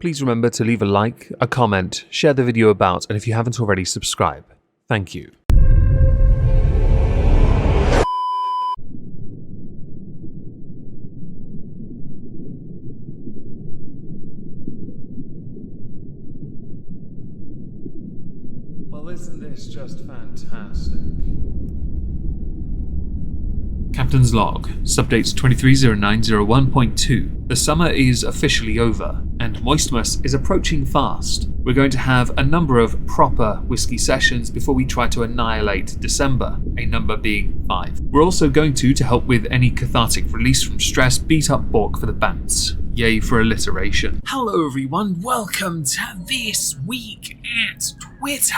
please remember to leave a like, a comment, share the video about, and if you haven't already, subscribe. Thank you. Well, isn't this just fantastic? Captain's Log, Subdate 230901.2. The summer is officially over, and Moistmas is approaching fast. We're going to have a number of proper whiskey sessions before we try to annihilate December, a number being 5. We're also going to help with any cathartic release from stress, beat up Bork for the bants. Yay for alliteration. Hello everyone, welcome to This Week at Twitter.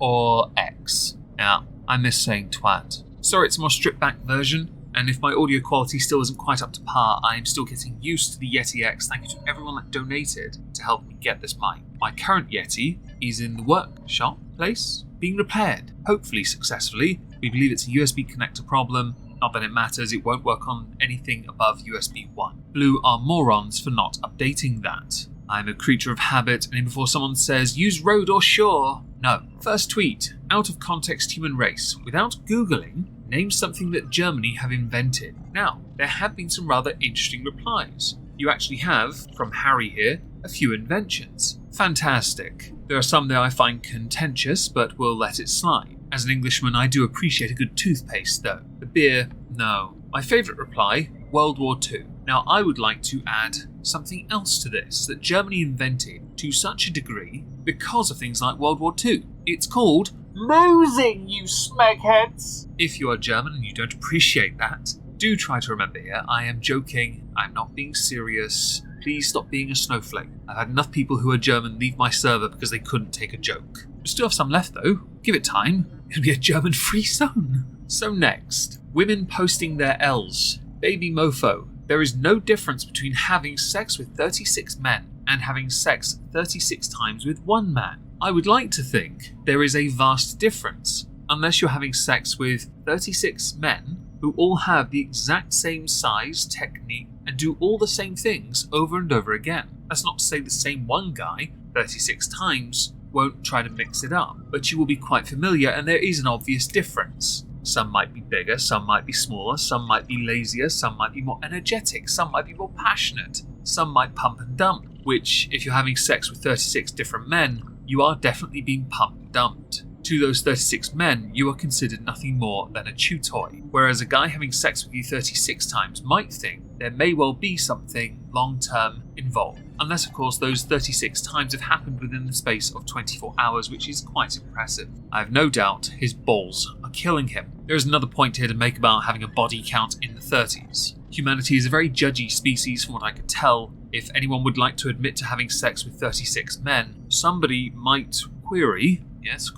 Or X. Yeah, I miss saying twat. Sorry, it's a more stripped back version, and if my audio quality still isn't quite up to par, I am still getting used to the Yeti X. Thank you to everyone that donated to help me get this mic. My current Yeti is in the workshop place, being repaired, hopefully successfully. We believe it's a USB connector problem. Not that it matters, it won't work on anything above USB 1. Blue are morons for not updating that. I'm a creature of habit, and before someone says, use road or shore. No. First tweet, out of context human race. Without Googling, name something that Germany have invented. Now, there have been some rather interesting replies. You actually have, from Harry here, a few inventions. Fantastic. There are some there I find contentious, but we'll let it slide. As an Englishman, I do appreciate a good toothpaste though. The beer, no. My favourite reply, World War II. Now I would like to add something else to this that Germany invented to such a degree because of things like World War II. It's called losing, you smegheads. If you are German and you don't appreciate that, do try to remember here, I am joking, I'm not being serious. Please stop being a snowflake. I've had enough people who are German leave my server because they couldn't take a joke. We still have some left though. Give it time. It'll be a German-free zone. So next, women posting their L's. Baby mofo. There is no difference between having sex with 36 men and having sex 36 times with one man. I would like to think there is a vast difference, unless you're having sex with 36 men who all have the exact same size, technique, and do all the same things over and over again. That's not to say the same one guy 36 times won't try to mix it up, but you will be quite familiar and there is an obvious difference. Some might be bigger, some might be smaller, some might be lazier, some might be more energetic, some might be more passionate, some might pump and dump, which, if you're having sex with 36 different men, you are definitely being pumped and dumped. To those 36 men, you are considered nothing more than a chew toy, whereas a guy having sex with you 36 times might think there may well be something long-term involved. Unless, of course, those 36 times have happened within the space of 24 hours, which is quite impressive. I have no doubt his balls are killing him. There is another point here to make about having a body count in the 30s. Humanity is a very judgy species from what I could tell. If anyone would like to admit to having sex with 36 men, somebody might query, yes,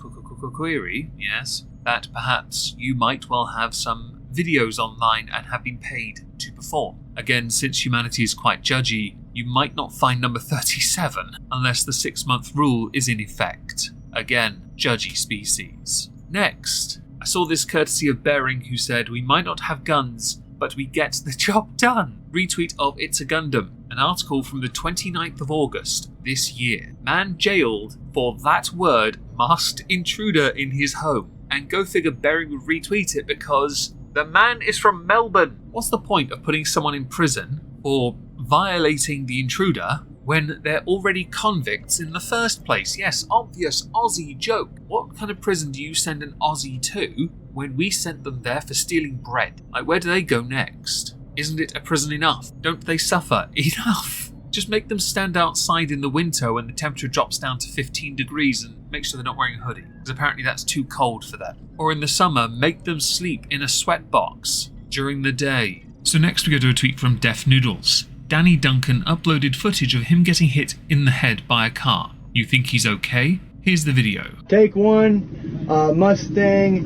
that perhaps you might well have some videos online and have been paid to perform. Again, since humanity is quite judgy, you might not find number 37 unless the 6-month rule is in effect. Again, judgy species. Next, I saw this courtesy of Bering who said, we might not have guns, but we get the job done. Retweet of It's a Gundam, an article from the 29th of August this year. Man jailed for that word, masked intruder in his home. And go figure Bering would retweet it because the man is from Melbourne. What's the point of putting someone in prison for violating the intruder when they're already convicts in the first place? Yes, obvious Aussie joke. What kind of prison do you send an Aussie to when we sent them there for stealing bread? Like, where do they go next? Isn't it a prison enough? Don't they suffer enough? Just make them stand outside in the winter when the temperature drops down to 15 degrees and make sure they're not wearing a hoodie, because apparently that's too cold for them. Or in the summer, make them sleep in a sweat box during the day. So next we go to a tweet from Def Noodles. Danny Duncan uploaded footage of him getting hit in the head by a car. You think he's okay? Here's the video. Take one, Mustang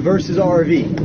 versus RV.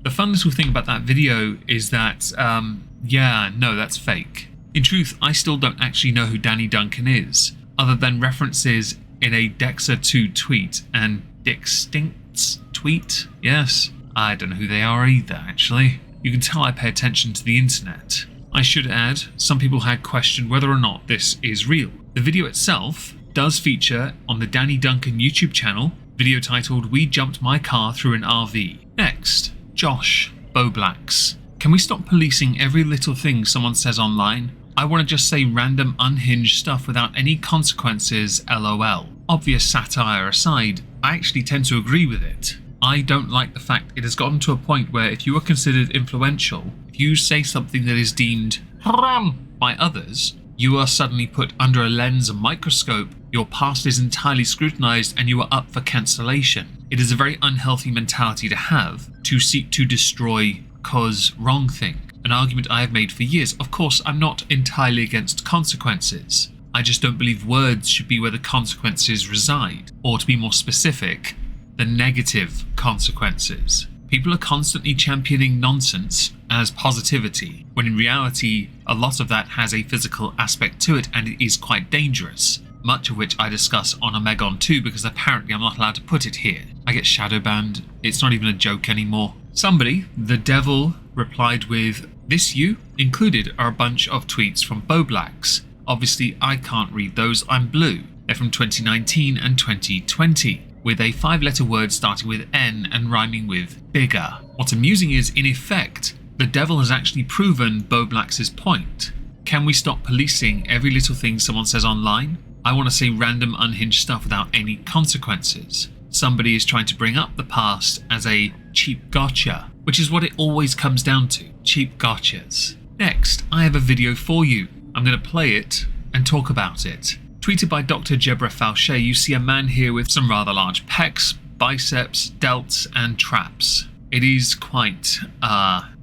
The fun little thing about that video is that, no, that's fake. In truth, I still don't actually know who Danny Duncan is, other than references in a Dexa2 tweet and Distinct's tweet. Yes, I don't know who they are either, actually. You can tell I pay attention to the internet. I should add, some people had questioned whether or not this is real. The video itself does feature on the Danny Duncan YouTube channel, video titled "We Jumped My Car Through an RV." Next, Josh Bowblacks. Can we stop policing every little thing someone says online? I want to just say random unhinged stuff without any consequences, LOL. Obvious satire aside, I actually tend to agree with it. I don't like the fact it has gotten to a point where if you are considered influential, if you say something that is deemed haram by others, you are suddenly put under a lens and microscope, your past is entirely scrutinized and you are up for cancellation. It is a very unhealthy mentality to have, to seek to destroy cause wrong thing. An argument I have made for years. Of course, I'm not entirely against consequences. I just don't believe words should be where the consequences reside, or to be more specific, the negative consequences. People are constantly championing nonsense as positivity, when in reality, a lot of that has a physical aspect to it and it is quite dangerous, much of which I discuss on Omegon 2 because apparently I'm not allowed to put it here. I get shadow banned, it's not even a joke anymore. Somebody, the devil, replied with, "This you?" Included are a bunch of tweets from Bowblacks. Obviously I can't read those, I'm blue. They're from 2019 and 2020. With a 5-letter word starting with N and rhyming with bigger. What's amusing is, in effect, the devil has actually proven Bowblacks' point. Can we stop policing every little thing someone says online? I want to say random unhinged stuff without any consequences. Somebody is trying to bring up the past as a cheap gotcha, which is what it always comes down to, cheap gotchas. Next, I have a video for you. I'm going to play it and talk about it. Tweeted by Dr. Jebra Fauché, you see a man here with some rather large pecs, biceps, delts and traps. It is quite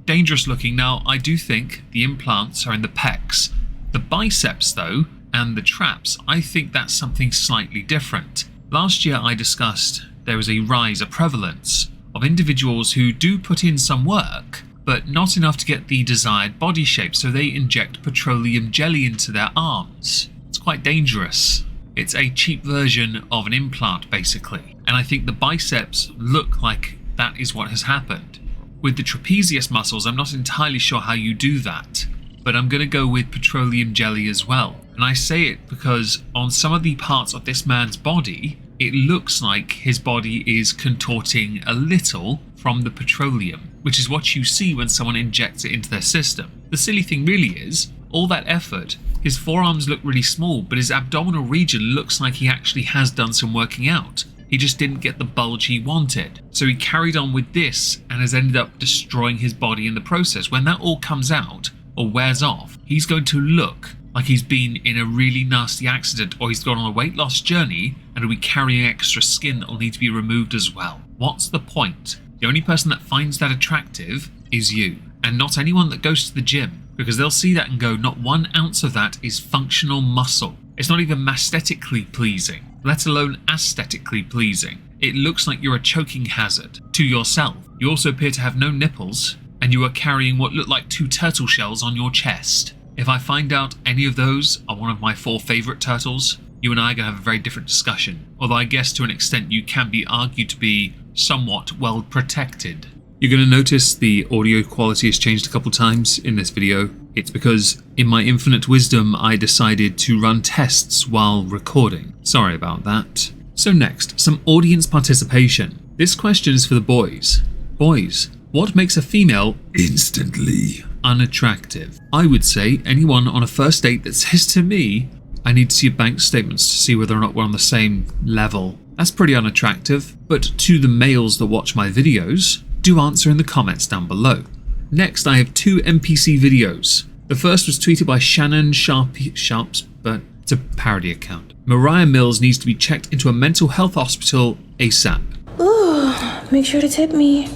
dangerous looking. Now, I do think the implants are in the pecs. The biceps though, and the traps, I think that's something slightly different. Last year I discussed there is a rise, a prevalence of individuals who do put in some work, but not enough to get the desired body shape, so they inject petroleum jelly into their arms. It's quite dangerous. It's a cheap version of an implant basically, and I think the biceps look like that is what has happened. With the trapezius muscles, I'm not entirely sure how you do that, but I'm going to go with petroleum jelly as well. And I say it because on some of the parts of this man's body, it looks like his body is contorting a little from the petroleum, which is what you see when someone injects it into their system. The silly thing really is, all that effort, his forearms look really small, but his abdominal region looks like he actually has done some working out. He just didn't get the bulge he wanted. So he carried on with this and has ended up destroying his body in the process. When that all comes out or wears off, he's going to look like he's been in a really nasty accident, or he's gone on a weight loss journey and will be carrying extra skin that will need to be removed as well. What's the point? The only person that finds that attractive is you, and not anyone that goes to the gym, because they'll see that and go, not 1 ounce of that is functional muscle. It's not even aesthetically pleasing, let alone aesthetically pleasing. It looks like you're a choking hazard to yourself. You also appear to have no nipples, and you are carrying what look like 2 turtle shells on your chest. If I find out any of those are one of my 4 favourite turtles, you and I are going to have a very different discussion. Although I guess to an extent you can be argued to be somewhat well protected. You're going to notice the audio quality has changed a couple times in this video. It's because in my infinite wisdom I decided to run tests while recording. Sorry about that. So next, some audience participation. This question is for the boys. Boys, what makes a female instantly unattractive? I would say anyone on a first date that says to me, I need to see bank statements to see whether or not we're on the same level. That's pretty unattractive, but to the males that watch my videos, do answer in the comments down below. Next, I have 2 NPC videos. The first was tweeted by Shannon Sharps, but it's a parody account. Mariah Mills needs to be checked into a mental health hospital ASAP. Ooh, make sure to tip me.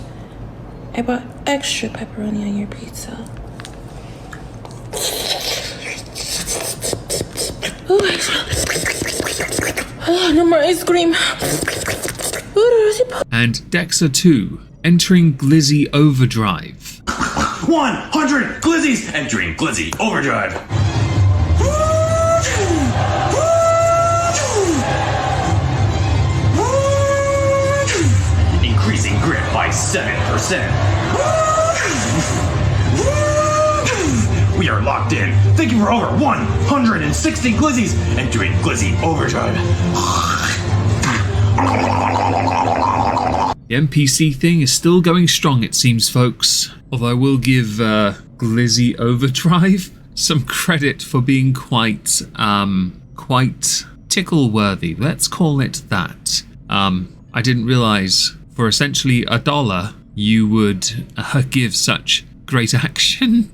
I bought extra pepperoni on your pizza. Oh, no more ice cream. And Dexa 2, entering Glizzy Overdrive. 100 glizzies! Entering Glizzy Overdrive. Increasing grip by 7%. We are locked in. Thank you for over 160 glizzies. Entering glizzy overdrive. The NPC thing is still going strong, it seems, folks. Although I will give Glizzy Overdrive some credit for being quite tickle-worthy. Let's call it that. I didn't realize for essentially $1 you would give such great action.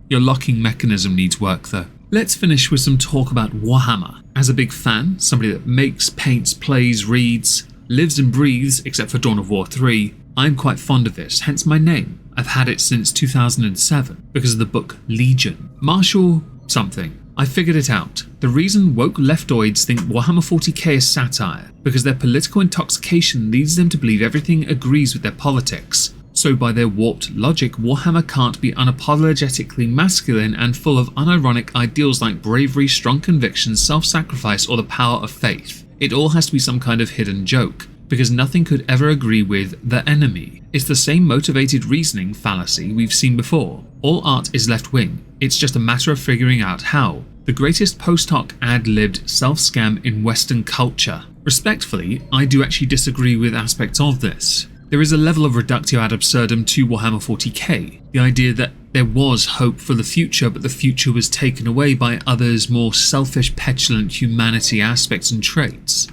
Your locking mechanism needs work, though. Let's finish with some talk about Warhammer. As a big fan, somebody that makes, paints, plays, reads, lives and breathes, except for Dawn of War 3, I'm quite fond of this, hence my name. I've had it since 2007 because of the book Legion. Marshall something. I figured it out. The reason woke leftoids think Warhammer 40k is satire because their political intoxication leads them to believe everything agrees with their politics. So by their warped logic, Warhammer can't be unapologetically masculine and full of unironic ideals like bravery, strong convictions, self-sacrifice, or the power of faith. It all has to be some kind of hidden joke, because nothing could ever agree with the enemy. It's the same motivated reasoning fallacy we've seen before. All art is left-wing, it's just a matter of figuring out how. The greatest post-hoc ad-libbed self-scam in Western culture. Respectfully, I do actually disagree with aspects of this. There is a level of reductio ad absurdum to Warhammer 40k, the idea that there was hope for the future, but the future was taken away by others' more selfish, petulant humanity aspects and traits.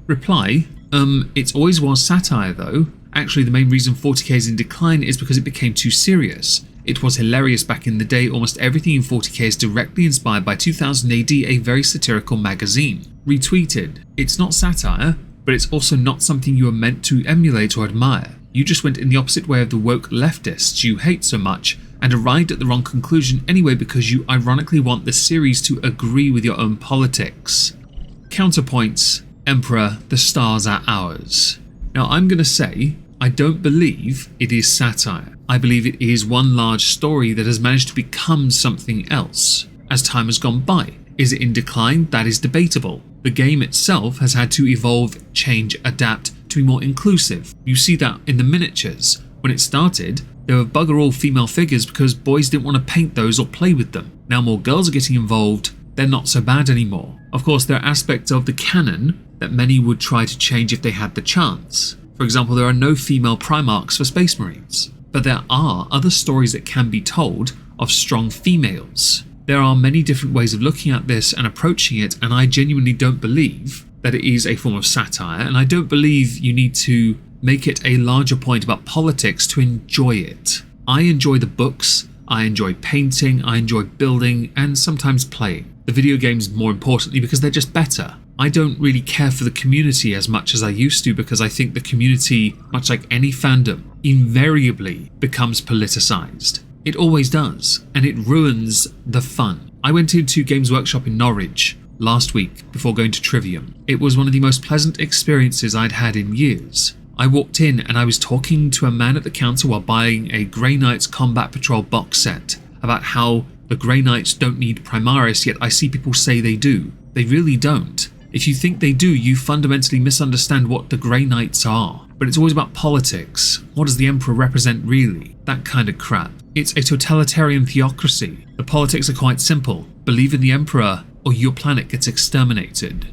Reply, it always was satire though. Actually, the main reason 40k is in decline is because it became too serious. It was hilarious back in the day. Almost everything in 40k is directly inspired by 2000 AD, a very satirical magazine. Retweeted. It's not satire, but it's also not something you are meant to emulate or admire. You just went in the opposite way of the woke leftists you hate so much, and arrived at the wrong conclusion anyway because you ironically want the series to agree with your own politics. Counterpoints. Emperor, the stars are ours. Now I'm going to say, I don't believe it is satire. I believe it is one large story that has managed to become something else as time has gone by. Is it in decline? That is debatable. The game itself has had to evolve, change, adapt to be more inclusive. You see that in the miniatures. When it started, there were bugger all female figures because boys didn't want to paint those or play with them. Now more girls are getting involved, they're not so bad anymore. Of course, there are aspects of the canon that many would try to change if they had the chance. For example, there are no female Primarchs for Space Marines, but there are other stories that can be told of strong females. There are many different ways of looking at this and approaching it, and I genuinely don't believe that it is a form of satire, and I don't believe you need to make it a larger point about politics to enjoy it. I enjoy the books, I enjoy painting, I enjoy building, and sometimes playing. The video games more importantly because they're just better. I don't really care for the community as much as I used to because I think the community, much like any fandom, invariably becomes politicized. It always does, and it ruins the fun. I went into Games Workshop in Norwich last week before going to Trivium. It was one of the most pleasant experiences I'd had in years. I walked in and I was talking to a man at the counter while buying a Grey Knights Combat Patrol box set about how the Grey Knights don't need Primaris, yet I see people say they do. They really don't. If you think they do, you fundamentally misunderstand what the Grey Knights are. But it's always about politics. What does the Emperor represent really? That kind of crap. It's a totalitarian theocracy. The politics are quite simple. Believe in the Emperor or your planet gets exterminated.